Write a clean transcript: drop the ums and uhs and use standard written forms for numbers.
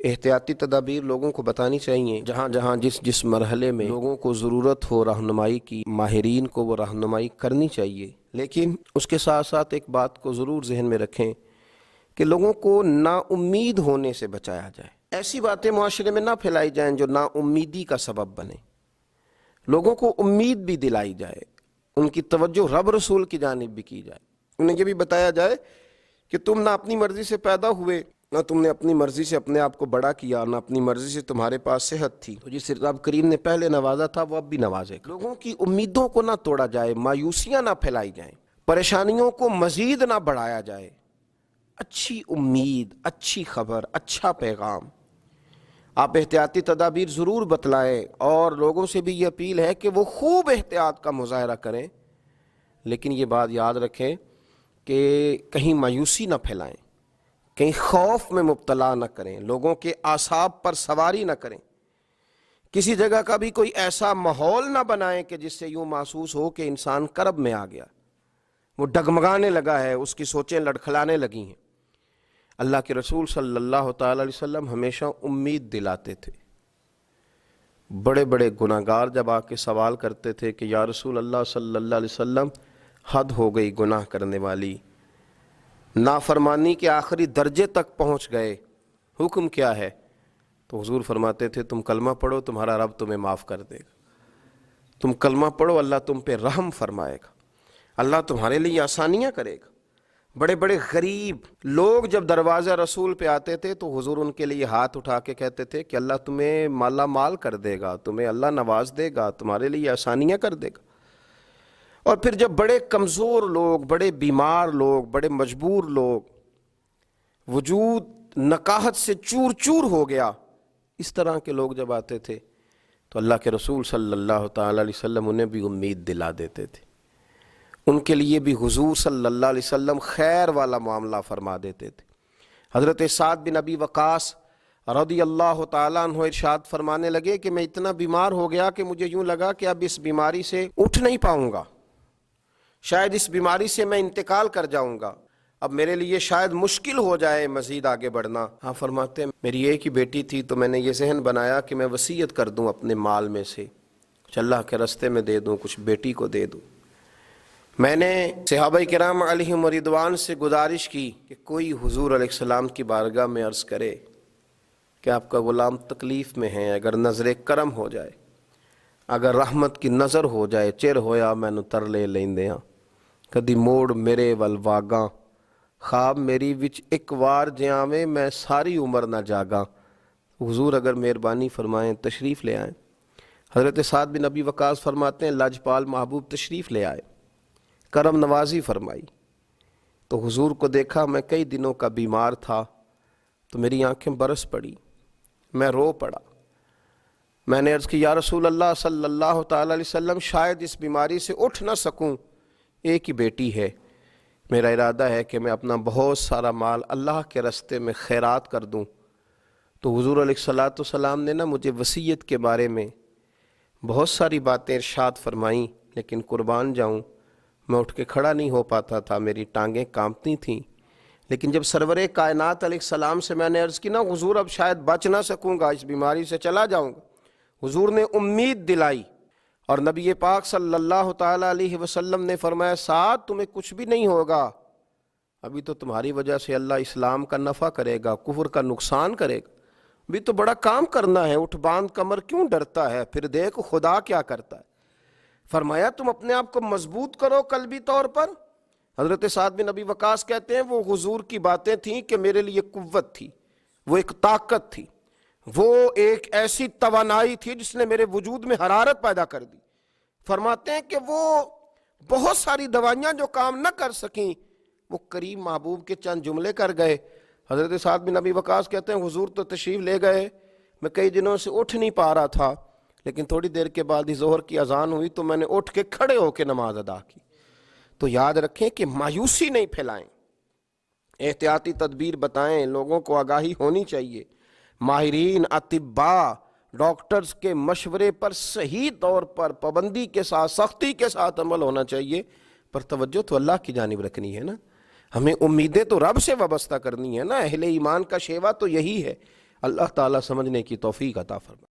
احتیاطی تدابیر لوگوں کو بتانی چاہیے، جہاں جہاں جس مرحلے میں لوگوں کو ضرورت ہو رہنمائی کی، ماہرین کو وہ رہنمائی کرنی چاہیے۔ لیکن اس کے ساتھ ساتھ ایک بات کو ضرور ذہن میں رکھیں کہ لوگوں کو نا امید ہونے سے بچایا جائے۔ ایسی باتیں معاشرے میں نہ پھیلائی جائیں جو نا امیدی کا سبب بنے۔ لوگوں کو امید بھی دلائی جائے، ان کی توجہ رب رسول کی جانب بھی کی جائے، انہیں یہ بھی بتایا جائے کہ تم نہ اپنی مرضی سے پیدا ہوئے، نہ تم نے اپنی مرضی سے اپنے آپ کو بڑا کیا، نہ اپنی مرضی سے تمہارے پاس صحت تھی، تو جس رب کریم نے پہلے نوازا تھا وہ اب بھی نوازے گا۔ لوگوں کی امیدوں کو نہ توڑا جائے، مایوسیاں نہ پھیلائی جائیں، پریشانیوں کو مزید نہ بڑھایا جائے۔ اچھی امید، اچھی خبر، اچھا پیغام، آپ احتیاطی تدابیر ضرور بتلائیں، اور لوگوں سے بھی یہ اپیل ہے کہ وہ خوب احتیاط کا مظاہرہ کریں، لیکن یہ بات یاد رکھیں کہ کہیں مایوسی نہ پھیلائیں، کہیں خوف میں مبتلا نہ کریں، لوگوں کے اعصاب پر سواری نہ کریں، کسی جگہ کا بھی کوئی ایسا ماحول نہ بنائیں کہ جس سے یوں محسوس ہو کہ انسان کرب میں آ گیا، وہ ڈگمگانے لگا ہے، اس کی سوچیں لڑکھڑانے لگی ہیں۔ اللہ کے رسول صلی اللہ تعالی علیہ وسلم ہمیشہ امید دلاتے تھے۔ بڑے بڑے گناہگار جب آ کے سوال کرتے تھے کہ یا رسول اللہ صلی اللہ علیہ وسلم، حد ہو گئی گناہ کرنے والی، نافرمانی کے آخری درجے تک پہنچ گئے، حکم کیا ہے؟ تو حضور فرماتے تھے تم کلمہ پڑھو، تمہارا رب تمہیں معاف کر دے گا۔ تم کلمہ پڑھو، اللہ تم پہ رحم فرمائے گا، اللہ تمہارے لیے آسانیاں کرے گا۔ بڑے بڑے غریب لوگ جب دروازہ رسول پہ آتے تھے تو حضور ان کے لیے ہاتھ اٹھا کے کہتے تھے کہ اللہ تمہیں مالا مال کر دے گا، تمہیں اللہ نواز دے گا، تمہارے لیے آسانیاں کر دے گا۔ اور پھر جب بڑے کمزور لوگ، بڑے بیمار لوگ، بڑے مجبور لوگ، وجود نکاہت سے چور چور ہو گیا، اس طرح کے لوگ جب آتے تھے تو اللہ کے رسول صلی اللہ تعالی علیہ وسلم انہیں بھی امید دلا دیتے تھے، ان کے لیے بھی حضور صلی اللہ علیہ وسلم خیر والا معاملہ فرما دیتے تھے۔ حضرت سعد بن ابی وقاص رضی اللہ تعالیٰ عنہ ارشاد فرمانے لگے کہ میں اتنا بیمار ہو گیا کہ مجھے یوں لگا کہ اب اس بیماری سے اٹھ نہیں پاؤں گا، شاید اس بیماری سے میں انتقال کر جاؤں گا، اب میرے لیے شاید مشکل ہو جائے مزید آگے بڑھنا۔ ہاں فرماتے ہیں میری ایک ہی بیٹی تھی تو میں نے یہ ذہن بنایا کہ میں وصیت کر دوں اپنے مال میں سے، کچھ اللہ کے راستے میں دے دوں، کچھ بیٹی کو دے دوں۔ میں نے صحابہ کرام علیہم رضوان سے گزارش کی کہ کوئی حضور علیہ السلام کی بارگاہ میں عرض کرے کہ آپ کا غلام تکلیف میں ہے، اگر نظر کرم ہو جائے، اگر رحمت کی نظر ہو جائے، چر ہویا مینو ترلے لیندیاں، کدی موڑ میرے ول واگاں، خواب میری وچ ایک وار جیاویں، میں ساری عمر نہ جاگاں۔ حضور اگر مہربانی فرمائیں تشریف لے آئیں۔ حضرت سعد بن ابی وقاص فرماتے ہیں لاجپال محبوب تشریف لے آئے، کرم نوازی فرمائی، تو حضور کو دیکھا میں کئی دنوں کا بیمار تھا تو میری آنکھیں برس پڑی، میں رو پڑا۔ میں نے عرض کی یا رسول اللہ صلی اللہ تعالی علیہ وسلم، شاید اس بیماری سے اٹھ نہ سکوں، ایک ہی بیٹی ہے، میرا ارادہ ہے کہ میں اپنا بہت سارا مال اللہ کے راستے میں خیرات کر دوں۔ تو حضور علیہ السلام نے نا مجھے وصیت کے بارے میں بہت ساری باتیں ارشاد فرمائیں، لیکن قربان جاؤں میں اٹھ کے کھڑا نہیں ہو پاتا تھا، میری ٹانگیں کانپتی تھیں۔ لیکن جب سرور کائنات علیہ السلام سے میں نے عرض کی نا حضور اب شاید بچ نہ سکوں گا، اس بیماری سے چلا جاؤں گا، حضور نے امید دلائی، اور نبی پاک صلی اللہ تعالی علیہ وسلم نے فرمایا سعد تمہیں کچھ بھی نہیں ہوگا، ابھی تو تمہاری وجہ سے اللہ اسلام کا نفع کرے گا، کفر کا نقصان کرے گا، ابھی تو بڑا کام کرنا ہے، اٹھ باندھ کمر کیوں ڈرتا ہے، پھر دیکھ خدا کیا کرتا ہے۔ فرمایا تم اپنے آپ کو مضبوط کرو قلبی طور پر۔ حضرت سعد بن ابی وقاص کہتے ہیں وہ حضور کی باتیں تھیں کہ میرے لیے قوت تھی، وہ ایک طاقت تھی، وہ ایک ایسی توانائی تھی جس نے میرے وجود میں حرارت پیدا کر دی۔ فرماتے ہیں کہ وہ بہت ساری دوائیاں جو کام نہ کر سکیں وہ کریم محبوب کے چند جملے کر گئے۔ حضرت سعد بن ابی وقاص کہتے ہیں حضور تو تشریف لے گئے، میں کئی دنوں سے اٹھ نہیں پا رہا تھا، لیکن تھوڑی دیر کے بعد ہی ظہر کی اذان ہوئی تو میں نے اٹھ کے کھڑے ہو کے نماز ادا کی۔ تو یاد رکھیں کہ مایوسی نہیں پھیلائیں، احتیاطی تدبیر بتائیں، لوگوں کو آگاہی ہونی چاہیے، ماہرین اطباء ڈاکٹرز کے مشورے پر صحیح طور پر پابندی کے ساتھ سختی کے ساتھ عمل ہونا چاہیے، پر توجہ تو اللہ کی جانب رکھنی ہے نا، ہمیں امیدیں تو رب سے وابستہ کرنی ہے نا، اہل ایمان کا شیوا تو یہی ہے۔ اللہ تعالیٰ سمجھنے کی توفیق عطا فرمائے۔